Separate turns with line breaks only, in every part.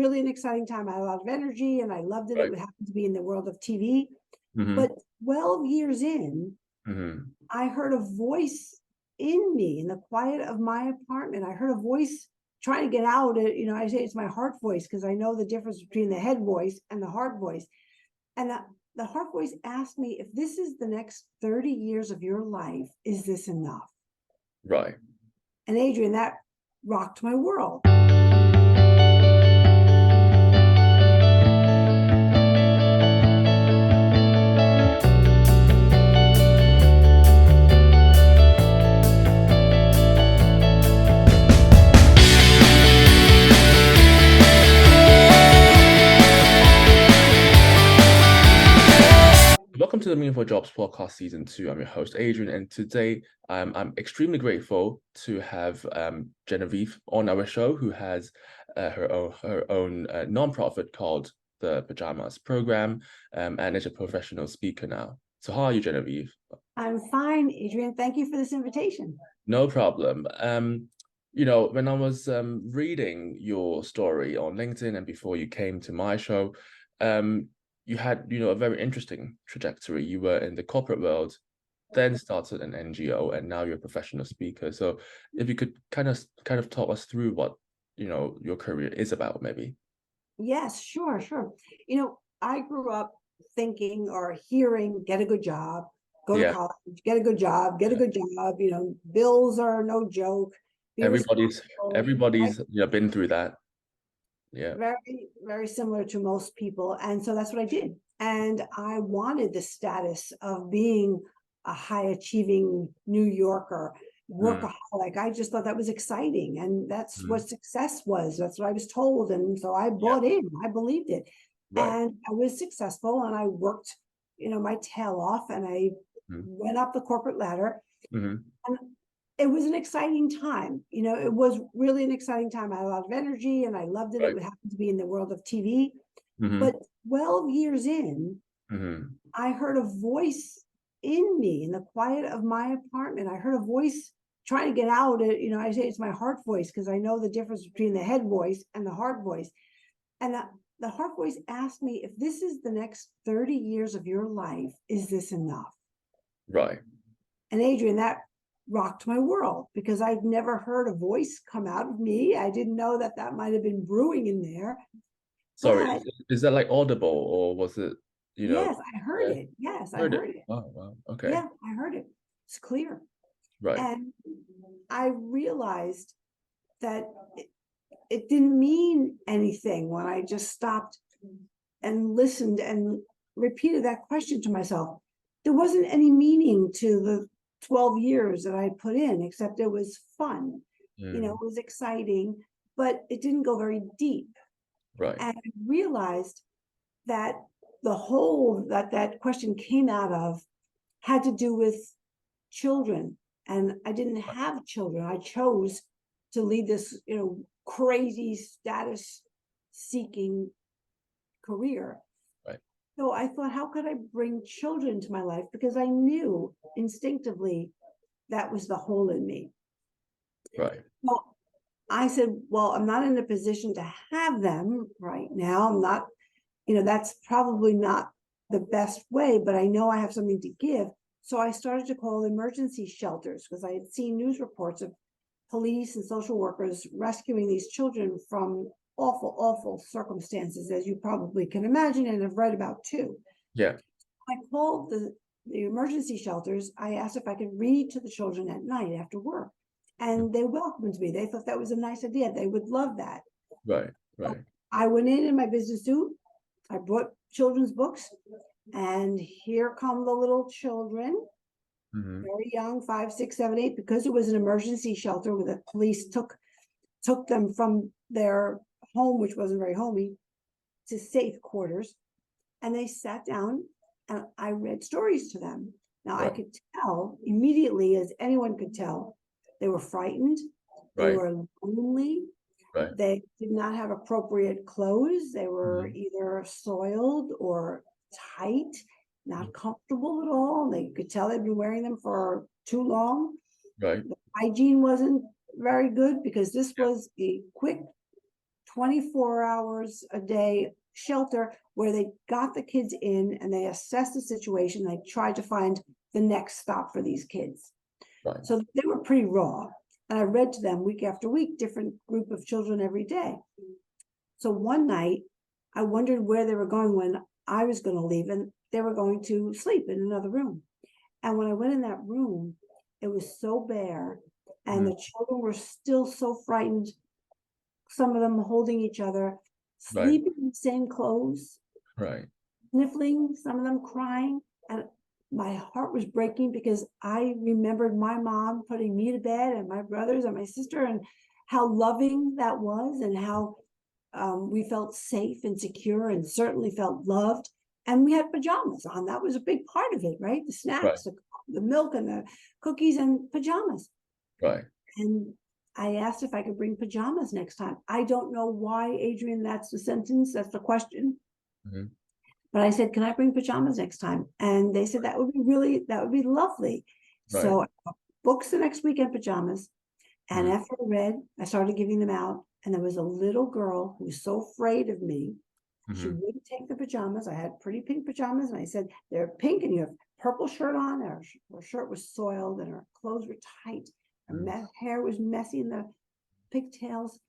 really an exciting time. I had a lot of energy and I loved it.
Right.
It happened to be in the world of TV.
Mm-hmm.
But 12 years in,
Mm-hmm.
I heard a voice in me in the quiet of my apartment. I heard a voice trying to get out. I say it's my heart voice because I know the difference between the head voice and the heart voice. And the heart voice asked me, if this is the next 30 years of your life, is this enough?
Right.
And Adrian, that rocked my world.
Welcome to the Meaningful Jobs podcast season 2. I'm your host, Adrian, and today I'm extremely grateful to have Genevieve on our show, who has her own nonprofit called the Pajamas program, and is a professional speaker now. So how are you, Genevieve?
I'm fine, Adrian. Thank you for this invitation.
No problem. When I was reading your story on LinkedIn and before you came to my show, you had, a very interesting trajectory. You were in the corporate world, then started an NGO, and now you're a professional speaker. So if you could kind of talk us through what, your career is about, maybe.
Yes, sure. I grew up thinking or hearing, get a good job, go to
Yeah.
college, get a good job, bills are no joke. Be
Everybody's
responsible,
everybody's
right?
been through that. Yeah.
Very, very similar to most people. And so that's what I did. And I wanted the status of being a high achieving New Yorker,
Mm,
workaholic. I just thought that was exciting. And that's what
mm,
success was. That's what I was told. And so I
yeah.
bought in, I believed it.
Right.
And I was successful and I worked, my tail off and I
Mm,
went up the corporate ladder.
mm-hmm.
And it was an exciting time. It was really an exciting time. I had a lot of energy and I loved it.
Right.
It happened to be in the world of TV.
Mm-hmm.
But 12 years in,
Mm-hmm.
I heard a voice in me in the quiet of my apartment. I heard a voice trying to get out. I say it's my heart voice because I know the difference between the head voice and the heart voice. And the heart voice asked me, if this is the next 30 years of your life, is this enough?
Right.
And Adrian, that rocked my world because I'd never heard a voice come out of me. I didn't know that might have been brewing in there.
Sorry,
But
is that like audible or was it,
yes, I heard
yeah,
it. Yes, I
heard it.
heard it.
Oh, wow. Okay.
Yeah, I heard it. It's clear.
Right.
And I realized that it didn't mean anything when I just stopped and listened and repeated that question to myself. There wasn't any meaning to the 12 years that I put in, except it was fun. It was exciting, but it didn't go very deep.
Right.
And I realized that the whole that question came out of had to do with children. And I didn't have children. I chose to lead this, crazy status seeking career.
Right.
So I thought, how could I bring children to my life? Because I knew instinctively that was the hole in me.
Right.
Well, I said, well, I'm not in a position to have them right now. I'm not, that's probably not the best way, but I know I have something to give. So I started to call emergency shelters because I had seen news reports of police and social workers rescuing these children from awful, awful circumstances, as you probably can imagine and have read about too.
Yeah.
I called the emergency shelters. I asked if I could read to the children at night after work. And they welcomed me. They thought that was a nice idea. They would love that.
Right. Right.
I went in my business suit. I bought children's books. And here come the little children, very young, 5, 6, 7, 8, because it was an emergency shelter where the police took them from their home, which wasn't very homey, to safe quarters. And they sat down and I read stories to them. Now I could tell immediately, as anyone could tell, they were frightened, they were lonely, they did not have appropriate clothes, they were either soiled or tight, not comfortable at all. They could tell they'd been wearing them for too long.
Right.
The hygiene wasn't very good because this was a quick 24 hours a day shelter where they got the kids in and they assessed the situation. They tried to find the next stop for these kids.
Right.
So they were pretty raw. And I read to them week after week, different group of children every day. So one night, I wondered where they were going when I was going to leave, and they were going to sleep in another room. And when I went in that room, it was so bare, and the children were still so frightened. Some of them holding each other, sleeping in the same clothes,
Right.
sniffling, some of them crying. And my heart was breaking because I remembered my mom putting me to bed and my brothers and my sister, and how loving that was, and how we felt safe and secure and certainly felt loved. And we had pajamas on. That was a big part of it, right? The snacks, the milk and the cookies and pajamas.
Right.
And I asked if I could bring pajamas next time. I don't know why, Adrian, that's the sentence, that's the question. But I said, can I bring pajamas next time? And they said, that would be lovely.
Right.
So I bought books the next week in pajamas. And after I read, I started giving them out. And there was a little girl who was so afraid of me. She wouldn't take the pajamas. I had pretty pink pajamas. And I said, they're pink and you have purple shirt on. Her shirt was soiled and her clothes were tight. Her hair was messy in the pigtails.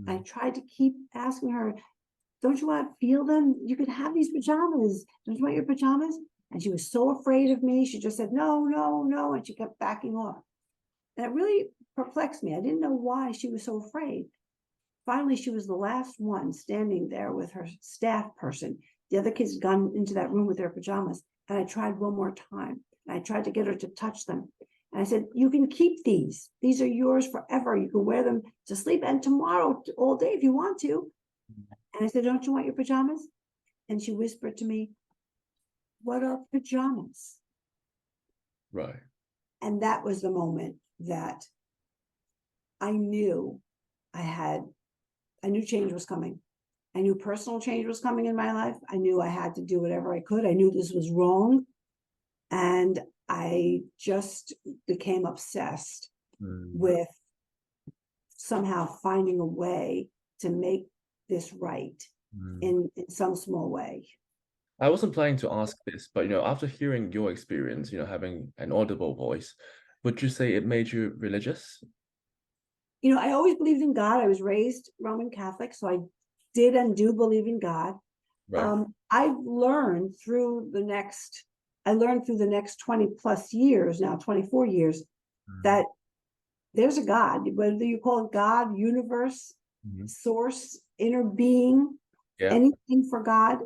I tried to keep asking her, don't you want to feel them? You could have these pajamas. Don't you want your pajamas? And she was so afraid of me. She just said, no, no, no. And she kept backing off. And it really perplexed me. I didn't know why she was so afraid. Finally, she was the last one standing there with her staff person. The other kids had gone into that room with their pajamas. And I tried one more time. And I tried to get her to touch them. And I said, you can keep these. These are yours forever. You can wear them to sleep and tomorrow all day if you want to. And I said, don't you want your pajamas? And she whispered to me, what are pajamas?
Right.
And that was the moment that I knew change was coming. I knew personal change was coming in my life. I knew I had to do whatever I could. I knew this was wrong. And I just became obsessed with somehow finding a way to make this right in some small way.
I wasn't planning to ask this, but after hearing your experience, having an audible voice, would you say it made you religious?
I always believed in God. I was raised Roman Catholic, so I did and do believe in God.
Right.
I learned through the next 20 plus years, now 24 years, that there's a God, whether you call it God, universe, source, inner being, anything for God,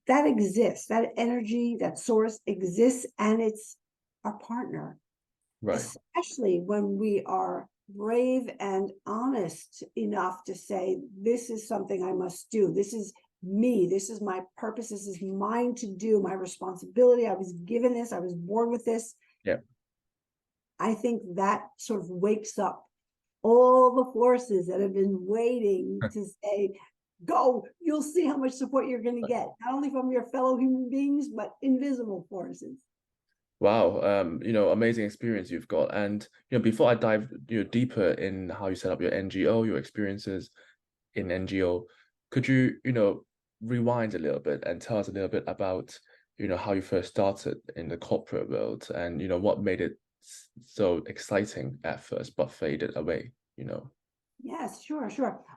that exists. That energy, that source exists, and it's our partner.
Right.
Especially when we are brave and honest enough to say, this is something I must do. This is me. This is my purpose. This is mine to do, my responsibility. I was given this. I was born with this.
Yeah.
I think that sort of wakes up all the forces that have been waiting to say, go, you'll see how much support you're going to get, not only from your fellow human beings, but invisible forces.
Wow, amazing experience you've got. And before I dive deeper in how you set up your NGO, your experiences in NGO, could you rewind a little bit and tell us a little bit about how you first started in the corporate world, and what made it so exciting at first but faded away?
Yes, sure.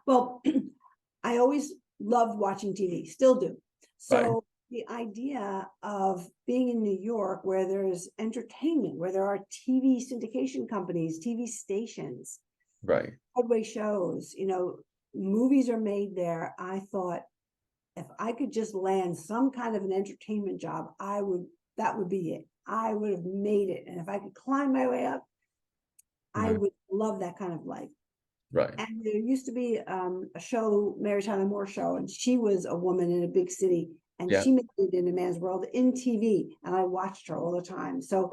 Well, I always loved watching TV, still do. So the idea of being in New York, where there's entertainment, where there are TV syndication companies, TV stations, Broadway shows, movies are made there. I thought, if I could just land some kind of an entertainment job, that would be it. I would have made it. And if I could climb my way up, I would love that kind of life.
Right.
And there used to be a show, Mary Tyler Moore show, and she was a woman in a big city, and she made it in a man's world in TV, and I watched her all the time. So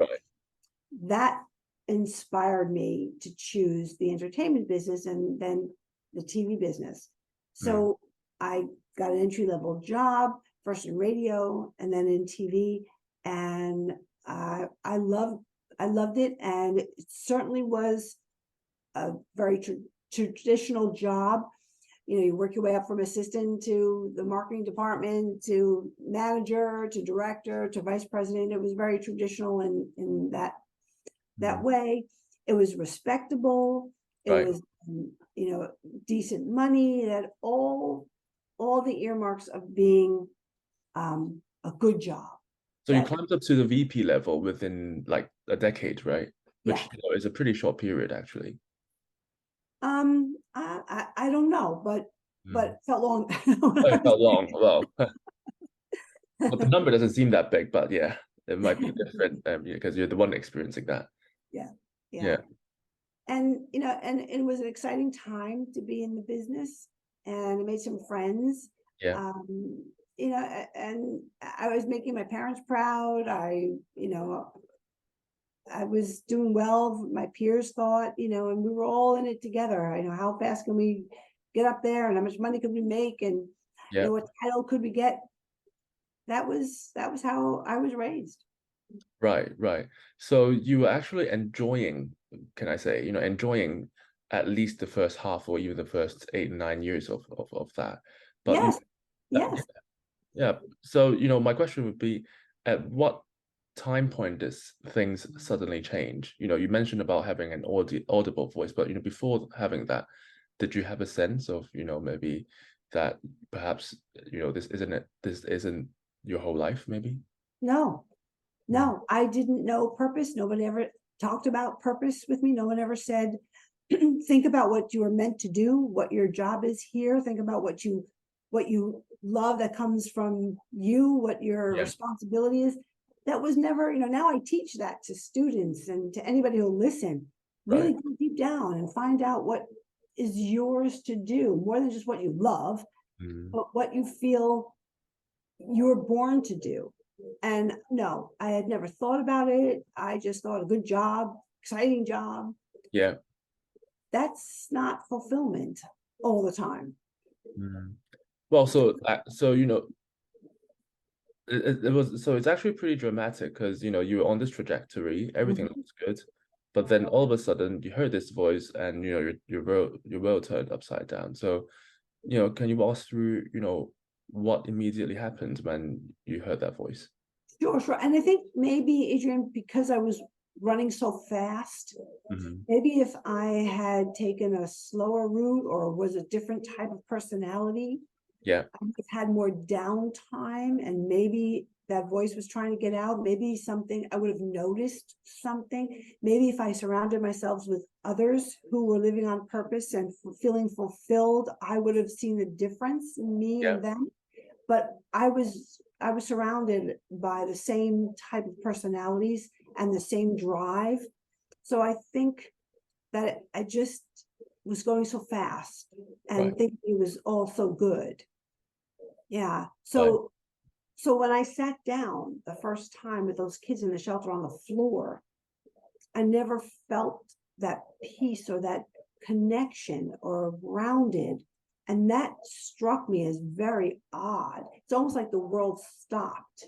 that inspired me to choose the entertainment business and then the TV business. So I got an entry-level job, first in radio and then in TV, and I loved it, and it certainly was a very traditional job, you work your way up from assistant to the marketing department, to manager, to director, to vice president. It was very traditional in that way. It was respectable. It
Right.
was, decent money. It had all the earmarks of being a good job.
So you climbed up to the VP level within like a decade, right? Which
Yeah.
is a pretty short period, actually.
I don't know, but it felt long.
Oh, it felt long. Well, but the number doesn't seem that big, but yeah, it might be different because you're the one experiencing that.
Yeah.
Yeah.
And and it was an exciting time to be in the business, and I made some friends.
Yeah.
And I was making my parents proud. I was doing well, my peers thought, and we were all in it together. How fast can we get up there, and how much money could we make, and
Yeah.
what title could we get? That was how I was raised.
Right. So you were actually enjoying, can I say, enjoying at least the first half or even the first 8 or 9 years of that. But
Yes.
Yeah. So, my question would be, at what time point does things suddenly change? You mentioned about having an audible voice, but before having that, did you have a sense of, maybe that perhaps, this isn't your whole life, maybe?
No, I didn't know purpose. Nobody ever talked about purpose with me. No one ever said, think about what you are meant to do, what your job is here. Think about what you love that comes from you, what your responsibility is. That was never, now I teach that to students and to anybody who'll listen. Really go deep down and find out what is yours to do, more than just what you love, but what you feel you're born to do. And no, I had never thought about it. I just thought a good job, exciting job.
Yeah.
That's not fulfillment all the time.
Well, so it was, so it's actually pretty dramatic because you were on this trajectory, everything looks good, but then all of a sudden you heard this voice and your world turned upside down. So can you walk us through what immediately happened when you heard that voice?
Sure. And I think maybe, Adrian, because I was running so fast, maybe if I had taken a slower route or was a different type of personality,
I
would have had more downtime, and maybe that voice was trying to get out. Maybe something, I would have noticed something. Maybe if I surrounded myself with others who were living on purpose and feeling fulfilled, I would have seen the difference in me and them. But I was surrounded by the same type of personalities and the same drive. So I think that I just was going so fast and thinking it was all so good. Yeah. So when I sat down the first time with those kids in the shelter on the floor, I never felt that peace or that connection or grounded. And that struck me as very odd. It's almost like the world stopped.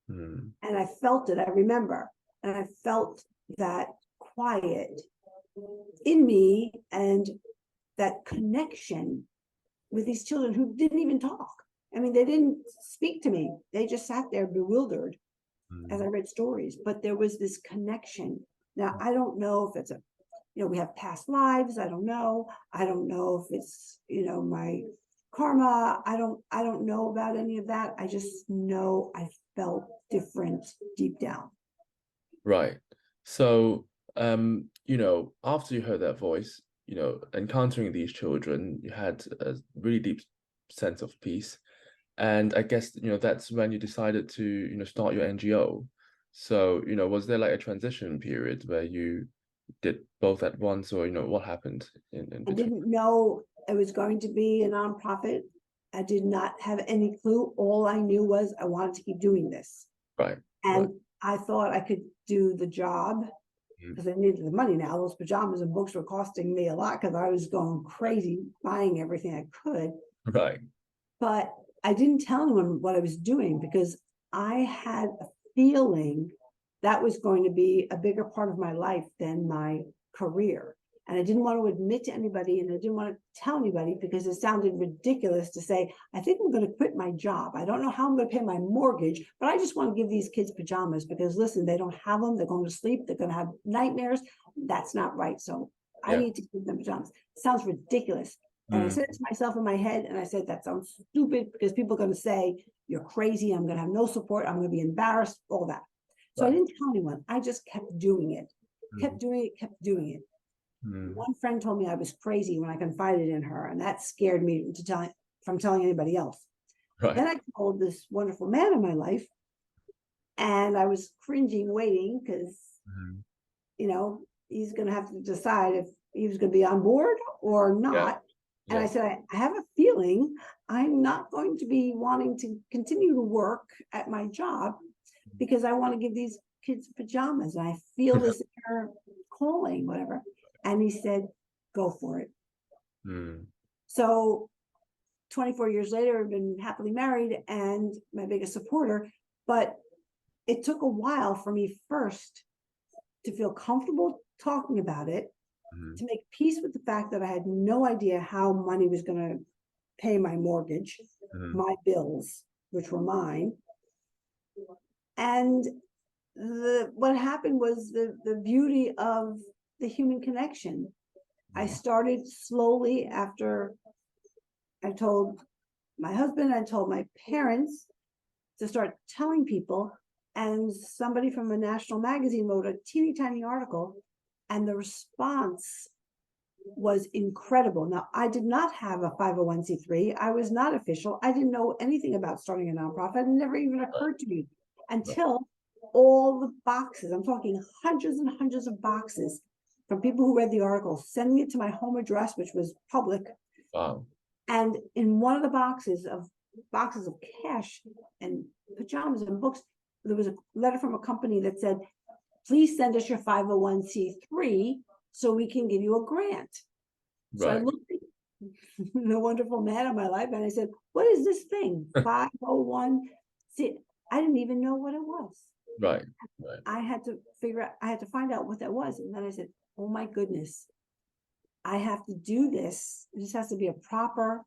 And I felt it, I remember. And I felt that quiet in me and that connection with these children who didn't even talk. I mean, they didn't speak to me. They just sat there bewildered as I read stories. But there was this connection. Now, I don't know if it's we have past lives. I don't know. I don't know if it's, my karma. I don't know about any of that. I just know I felt different deep down.
Right. So, after you heard that voice, encountering these children, you had a really deep sense of peace. And I guess, that's when you decided to, start your NGO. So, was there like a transition period where you did both at once, or, what happened in
I
between?
didn't know it was going to be a nonprofit. I did not have any clue. All I knew was I wanted to keep doing this.
Right.
And I thought I could do the job because I needed the money now. Those pajamas and books were costing me a lot because I was going crazy buying everything I could.
Right.
But I didn't tell anyone what I was doing because I had a feeling that was going to be a bigger part of my life than my career. And I didn't want to admit to anybody, and I didn't want to tell anybody because it sounded ridiculous to say, I think I'm going to quit my job. I don't know how I'm going to pay my mortgage, but I just want to give these kids pajamas because listen, they don't have them. They're going to sleep. They're going to have nightmares. That's not right. So I need to give them pajamas. It sounds ridiculous. And I said it to myself in my head, and I said, that sounds stupid because people are going to say, you're crazy. I'm going to have no support. I'm going to be embarrassed, all that. So I didn't tell anyone. I just kept doing it, kept doing it. One friend told me I was crazy when I confided in her, and that scared me from telling anybody else. Then I told this wonderful man in my life, and I was cringing, waiting, because, you know, he's going to have to decide if he was going to be on board or not. And I said, I have a feeling I'm not going to be wanting to continue to work at my job because I want to give these kids pajamas. And I feel this inner calling, whatever. And he said, go for it. So 24 years later, I've been happily married and my biggest supporter. But it took a while for me first to feel comfortable talking about it, to make peace with the fact that I had no idea how money was going to pay my mortgage, my bills, which were mine. And what happened was the beauty of the human connection. I started slowly after I told my husband, I told my parents to start telling people, and somebody from a national magazine wrote a teeny tiny article, and the response was incredible. Now, I did not have a 501c3. I was not official. I didn't know anything about starting a nonprofit. It never even occurred to me until all the boxes, I'm talking hundreds and hundreds of boxes from people who read the article, sending it to my home address, which was public.
Wow.
And in one of the boxes of cash and pajamas and books, there was a letter from a company that said, please send us your 501c3 so we can give you a grant. So I looked at the wonderful man in my life and I said, what is this thing? 501c. I didn't even know what it was. I had to find out what that was. And then I said, oh my goodness, I have to do this. This has to be a proper,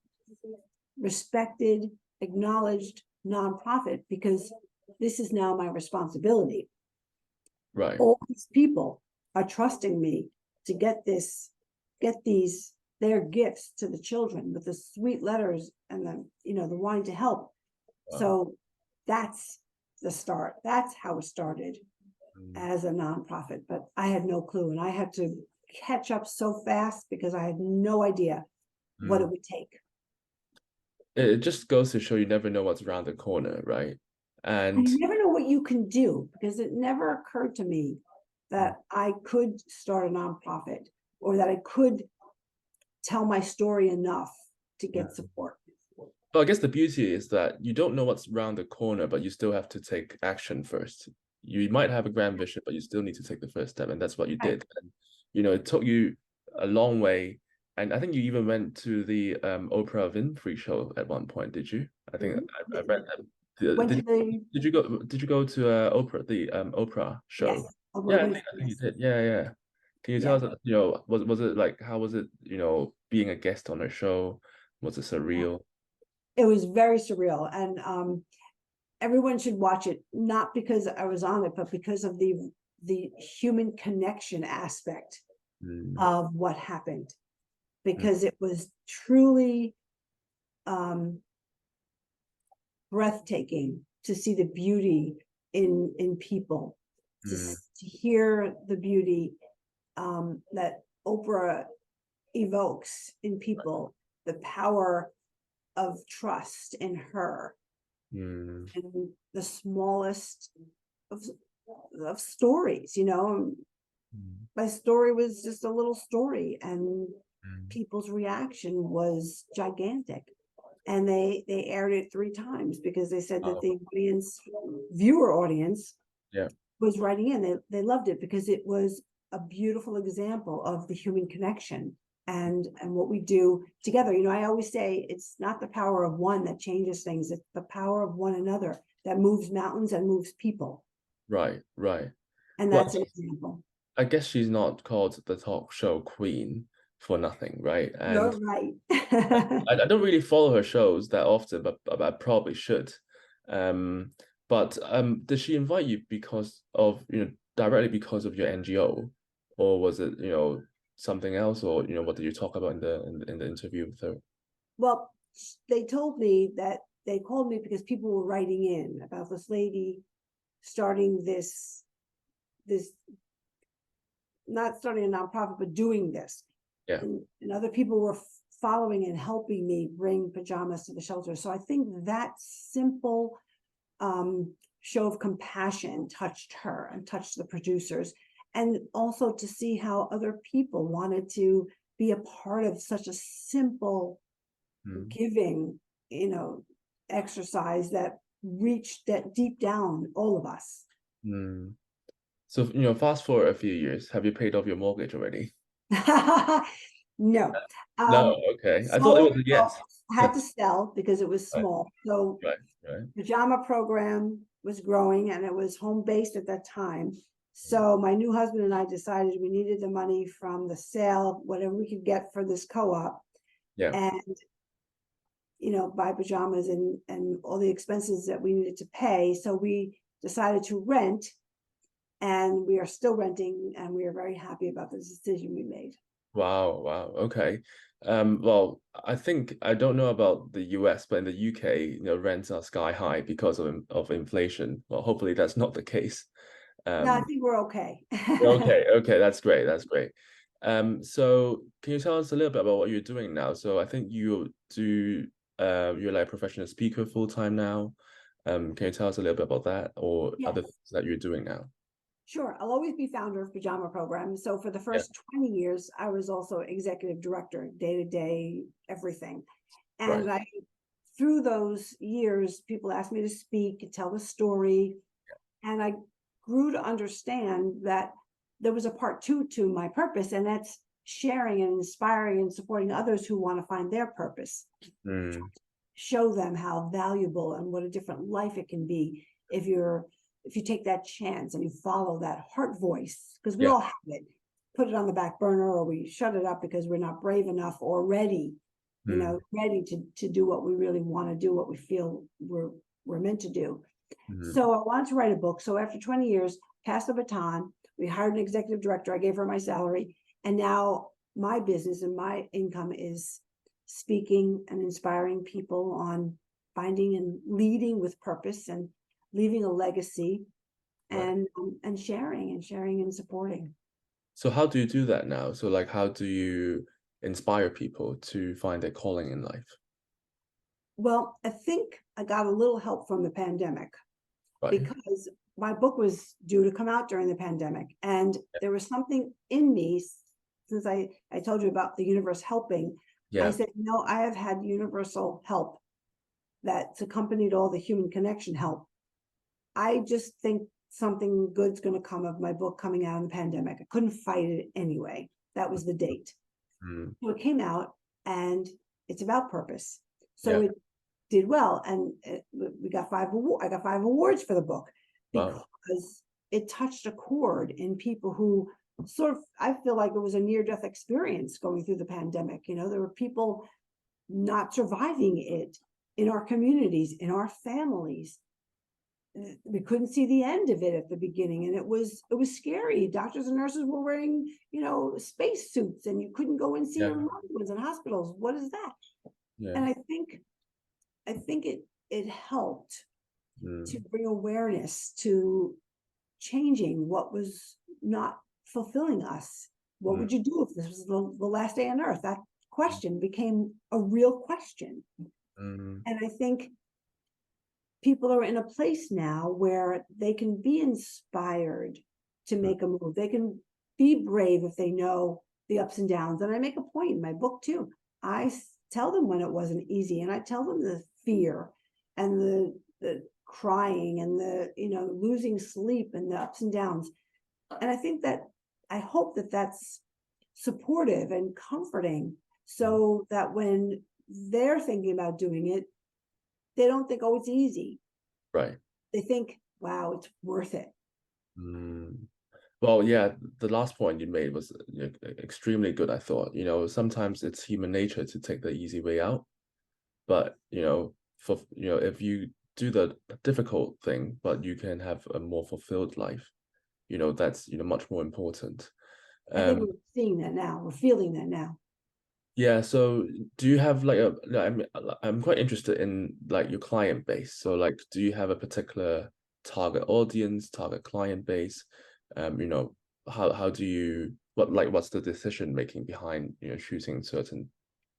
respected, acknowledged nonprofit because this is now my responsibility. All these people are trusting me to get their gifts to the children with the sweet letters and the wanting to help. So that's the start. That's how it started as a nonprofit, but I had no clue, and I had to catch up so fast because I had no idea what it would take.
It just goes to show you never know what's around the corner, right? And
you never know what you can do, because it never occurred to me that I could start a nonprofit or that I could tell my story enough to get support.
Well, I guess the beauty is that you don't know what's around the corner, but you still have to take action first. You might have a grand vision, but you still need to take the first step, and that's what you did. And, you know, it took you a long way. And I think you even went to the Oprah Winfrey show at one point, did you? I think I read that. Did you go to Oprah, the Oprah show?
Yes.
I think you did. Yeah. Can you tell us, you know, was it like, how was it, you know, being a guest on her show? Was it surreal?
It was very surreal, and everyone should watch it, not because I was on it, but because of the human connection aspect of what happened, because it was truly breathtaking to see the beauty in people, to hear the beauty that Oprah evokes in people, the power of trust in her, and the smallest of stories. You know, my story was just a little story, and people's reaction was gigantic. And they aired it 3 times because they said that the viewer audience was writing in. They loved it because it was a beautiful example of the human connection and what we do together. You know, I always say it's not the power of one that changes things, it's the power of one another that moves mountains and moves people.
Right.
And that's an example.
I guess she's not called the talk show queen for nothing, right? And
You're right.
I don't really follow her shows that often, but I probably should. Um, but did she invite you because of, directly because of your NGO, or was it, something else, or what did you talk about in the interview with her?
Well, they told me that they called me because people were writing in about this lady starting this, not starting a nonprofit, but doing this.
Yeah.
And other people were following and helping me bring pajamas to the shelter. So I think that simple show of compassion touched her and touched the producers. And also to see how other people wanted to be a part of such a simple giving, exercise that reached that deep down all of us.
So, fast forward a few years, have you paid off your mortgage already?
No.
No, okay. I thought it
Sold,
was a yes.
had to sell because it was
Right,
small. So
right.
Pajama program was growing and it was home based at that time. So my new husband and I decided we needed the money from the sale, whatever we could get for this co-op,
Yeah.
and buy pajamas and all the expenses that we needed to pay. So we decided to rent, and we are still renting, and we are very happy about the decision we made.
Wow. Okay. Well, I think I don't know about the US, but in the UK, rents are sky high because of inflation. Well, hopefully that's not the case.
No, I
Um,
think we're okay.
okay, that's great. That's great. So can you tell us a little bit about what you're doing now? So I think you're like a professional speaker full time now. Can you tell us a little bit about that or
Yes.
other things that you're doing now?
Sure. I'll always be founder of Pajama Program. So for the
Yeah,
first 20 years, I was also executive director, day to day, everything.
right.
And through those years, people asked me to speak, tell the story. And I grew to understand that there was a part two to my purpose, and that's sharing and inspiring and supporting others who want to find their purpose. Show them how valuable and what a different life it can be if you take that chance and you follow that heart voice, because we
Yeah.
all have it, put it on the back burner, or we shut it up because we're not brave enough or ready, ready to do what we really want to do, what we feel we're meant to do. So I wanted to write a book. So after 20 years, passed the baton, we hired an executive director. I gave her my salary. And now my business and my income is speaking and inspiring people on finding and leading with purpose and leaving a legacy,
Right.
and sharing and supporting.
So how do you do that now? So like, how do you inspire people to find their calling in life?
Well, I think I got a little help from the pandemic,
Right.
because my book was due to come out during the pandemic, and there was something in me, since I told you about the universe helping. I
Yeah.
said, I have had universal help that's accompanied all the human connection help. I just think something good's going to come of my book coming out in the pandemic. I couldn't fight it anyway. That was the date. So it came out, and it's about purpose. So
Yeah.
it did well, and we got 5 awards. I got 5 awards for the book
Wow.
because it touched a chord in people who sort of, I feel like it was a near-death experience going through the pandemic. There were people not surviving it in our communities, in our families. We couldn't see the end of it at the beginning, and it was scary. Doctors and nurses were wearing, space suits, and you couldn't go and see
Yeah.
your loved ones in hospitals. What is that?
Yeah.
And I think it helped to bring awareness to changing what was not fulfilling us. What would you do if this was the last day on earth? That question became a real question. And I think people are in a place now where they can be inspired to make a move. They can be brave if they know the ups and downs. And I make a point in my book too. I tell them when it wasn't easy, and I tell them the fear and the crying and the losing sleep and the ups and downs. And I hope that that's supportive and comforting, so that when they're thinking about doing it, they don't think, oh, it's easy.
Right.
They think, wow, it's worth it.
Well, yeah, the last point you made was extremely good, I thought. Sometimes it's human nature to take the easy way out, but if you do the difficult thing, but you can have a more fulfilled life, that's much more important.
I think
Um,
we're seeing that now. We're feeling that now.
yeah, so do you have I'm quite interested in like your client base. So like, do you have a particular target audience, target client base? How do you what's the decision making behind choosing certain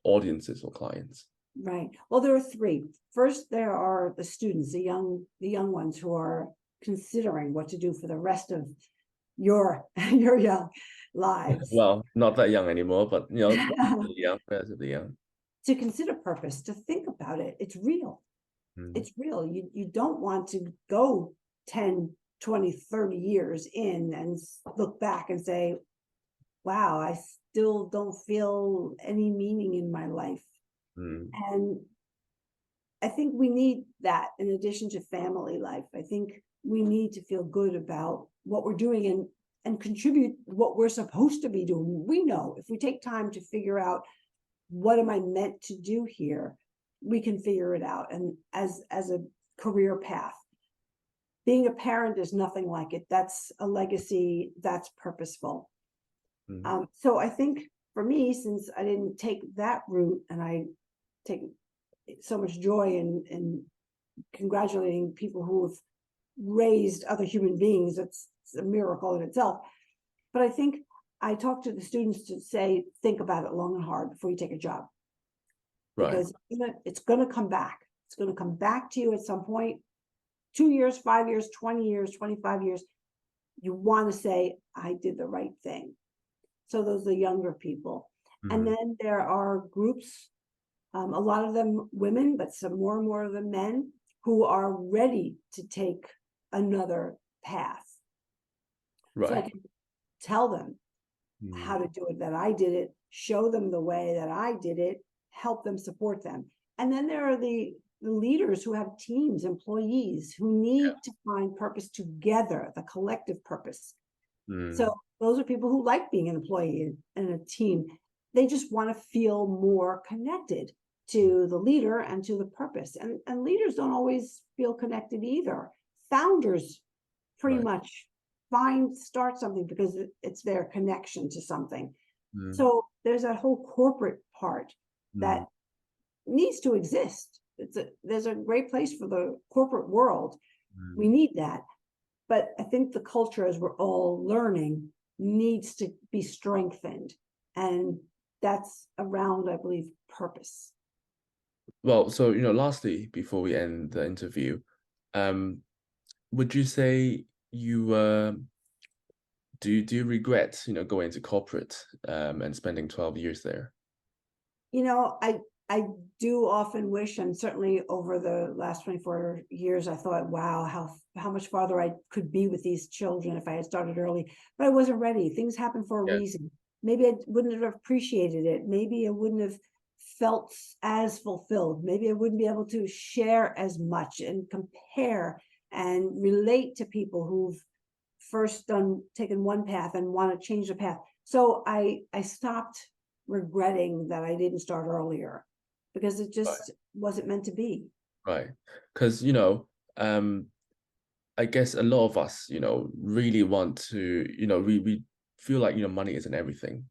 audiences or clients?
Right. Well, there are three. First, there are the students, the young ones who are considering what to do for the rest of your your young lives.
Well, not that young anymore, but relatively young, relatively young.
To consider purpose, to think about it. It's real.
Mm.
It's real. You don't want to go 10, 20, 30 years in and look back and say, wow, I still don't feel any meaning in my life.
Mm.
And I think we need that in addition to family life. I think we need to feel good about what we're doing and contribute what we're supposed to be doing. We know if we take time to figure out what am I meant to do here, we can figure it out. And as a career path, being a parent is nothing like it. That's a legacy that's purposeful.
Mm.
So I think for me, since I didn't take that route, and I take so much joy in congratulating people who have raised other human beings, it's a miracle in itself. But I think I talk to the students to say, think about it long and hard before you take a job,
Right.
because it's going to come back. It's going to come back to you at some point. 2 years, 5 years, 20 years, 25 years. You want to say, I did the right thing. So those are younger people.
Mm.
And then there are groups, a lot of them women, but some more and more of them men, who are ready to take another path. So I
Right.
can tell them
Mm.
how to do it, that I did it, show them the way that I did it, help them, support them. And then there are the leaders who have teams, employees who need to find purpose together, the collective purpose.
Mm.
So those are people who like being an employee in a team. They just want to feel more connected to the leader and to the purpose. And leaders don't always feel connected either. Founders pretty
Right.
much start something because it's their connection to something.
Mm.
So there's that whole corporate part that
Mm.
needs to exist. There's a great place for the corporate world.
Mm.
We need that. But I think the culture, as we're all learning, needs to be strengthened. And that's around, I believe, purpose.
Well, so lastly, before we end the interview, would you say you do you regret going to corporate and spending 12 years there?
I do often wish, and certainly over the last 24 years, I thought, wow, how much farther I could be with these children if I had started early. But I wasn't ready. Things happen for a
Yeah.
reason. Maybe I wouldn't have appreciated it. Maybe I wouldn't have felt as fulfilled. Maybe I wouldn't be able to share as much and compare and relate to people who've first taken one path and want to change the path. So I stopped regretting that I didn't start earlier, because it just wasn't meant to be.
Right. Because I guess a lot of us really want to we feel like money isn't everything.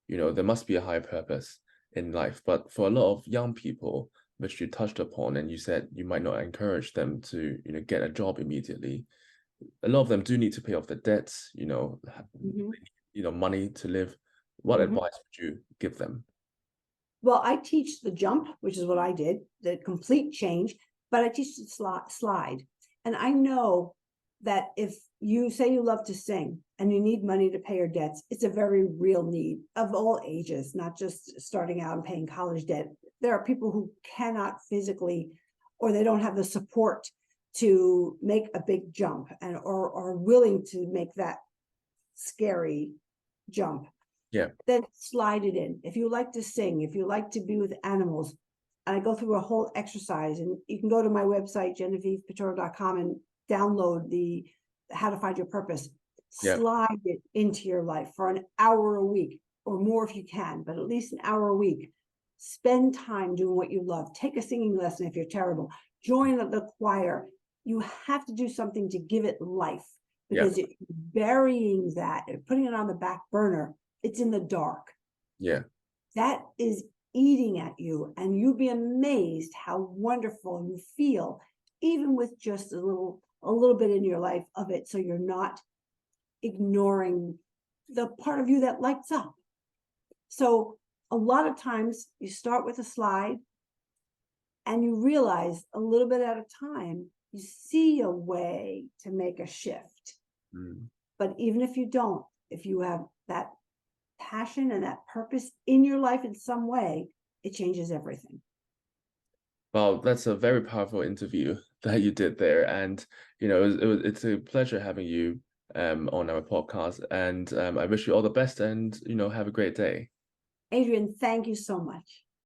There must be a higher purpose in life, but for a lot of young people, which you touched upon, and you said you might not encourage them to get a job immediately, a lot of them do need to pay off their debts, money to live. What advice would you give them?
Well, I teach the jump, which is what I did, the complete change, but I teach the slide. And I know that if you say you love to sing and you need money to pay your debts, it's a very real need of all ages, not just starting out and paying college debt. There are people who cannot physically, or they don't have the support to make a big jump and or are willing to make that scary jump.
Yeah.
Then slide it in. If you like to sing, if you like to be with animals, and I go through a whole exercise, and you can go to my website, GenevievePiturro.com, and download the How to Find Your Purpose.
Yeah.
Slide it into your life for an hour a week or more if you can, but at least an hour a week. Spend time doing what you love. Take a singing lesson if you're terrible. Join the choir. You have to do something to give it life, because burying that and putting it on the back burner, it's in the dark.
Yeah.
That is eating at you, and you'd be amazed how wonderful you feel, even with just a little bit in your life of it, so you're not ignoring the part of you that lights up. So a lot of times you start with a slide and you realize a little bit at a time, you see a way to make a shift. But even if you don't, if you have that passion and that purpose in your life in some way, it changes everything.
Well, that's a very powerful interview that you did there. And, it's a pleasure having you on our podcast. And I wish you all the best and, have a great day.
Adrian, thank you so much.